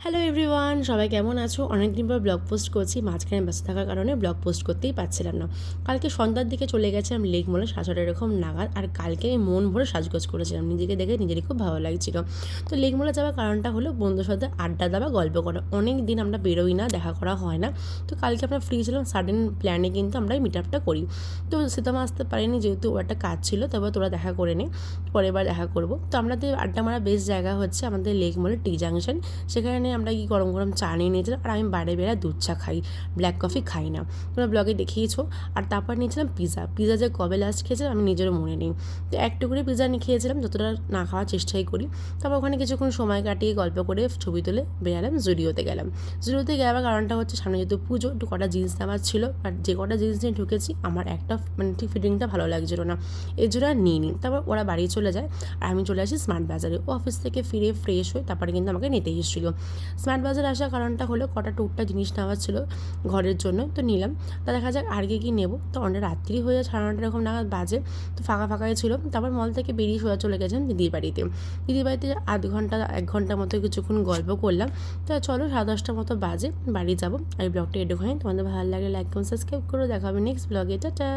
Hello everyone, সবাই কেমন আছো? অনেক দিন পর ব্লগ পোস্ট করছি, মাঝখানে ব্যস্ত থাকার কারণে ব্লগ পোস্ট করতেই পারছিলাম না। কালকে সন্ধ্যার দিকে চলে গেছিলাম লেক মলে 7:30 এরকম নাগাদ। আর কালকে আমি মন ভরে সাজগোজ করেছিলাম, নিজেকে দেখে নিজেরই খুব ভালো লাগছিল। তো লেক মলে যাওয়ার কারণটা হলো বন্ধুর সাথে আড্ডা দেওয়া, গল্প করা। অনেক দিন আমরা বেরোই না, দেখা করা হয় না। তো কালকে আমরা ফ্রি ছিলাম, সাডেন প্ল্যানে কিন্তু আমরা মিট আপটা করি। তো সীতামা আসতে পারিনি, যেহেতু ওর একটা কাজ ছিল। তবে তোরা দেখা করে নে, পরের বার দেখা করবো। তো আমাদের আড্ডা মারা বেস্ট জায়গা হচ্ছে আমাদের লেক মলের টি জাংশন। সেখানে আমরা কি গরম গরম চা নিয়ে নিয়েছিলাম। আর আমি বাইরে বেড়ায় দুধ চা খাই, ব্ল্যাক কফি খাই না, তোমরা ব্লগে দেখিয়েছো। আর তারপর নিয়েছিলাম পিৎজা যে কবে লাস্ট খেয়েছিলাম আমি নিজেরও মনে নেই। তো একটু করে পিৎজা নিয়ে খেয়েছিলাম, যতটা না খাওয়ার চেষ্টাই করি। তারপর ওখানে কিছুক্ষণ সময় কাটিয়ে গল্প করে ছবি তুলে বেরালাম জুডিওতে গেলাম। জুডিওতে যাওয়ার কারণটা হচ্ছে সামনে যেহেতু পুজো, একটু কটা জিন্স নেওয়ার ছিল। আর যে কটা জিন্স নিয়ে ঢুকেছি আমার একটা ঠিক ফিটিংটা ভালো লাগছিলো না, এর জন্য আর নিই নি। তারপর ওরা বাড়ি চলে যায় আর আমি চলে আসি স্মার্ট বাজারে। ও অফিস থেকে ফিরে ফ্রেশ হয়ে তারপরে কিন্তু আমাকে নিতে এসেছিলো। স্মার্ট বাজার আসার কারণটা হলো কটা টুকটা জিনিস নেওয়ার ছিল ঘরের জন্য, তো নিলাম। তা দেখা যাক আর কি নেবো। তো অনেক রাত্রি হয়ে যায়, 9:30 এরকম নাগাদ বাজে। তো ফাঁকাই ছিল। তারপর মল থেকে বেরিয়ে সোজা চলে গেছিলাম দিদির বাড়িতে। দিদির বাড়িতে 1 ঘন্টা মতো কিছুক্ষণ গল্প করলাম। তো চলো 10:30 মতো বাজে, বাড়ি যাবো। আর এই ব্লগটা এটুখানি। তোমাদের ভালো লাগলে লাইক কমেন্ট সাবস্ক্রাইব করো। দেখা হবে নেক্সট ব্লগে। টাটা।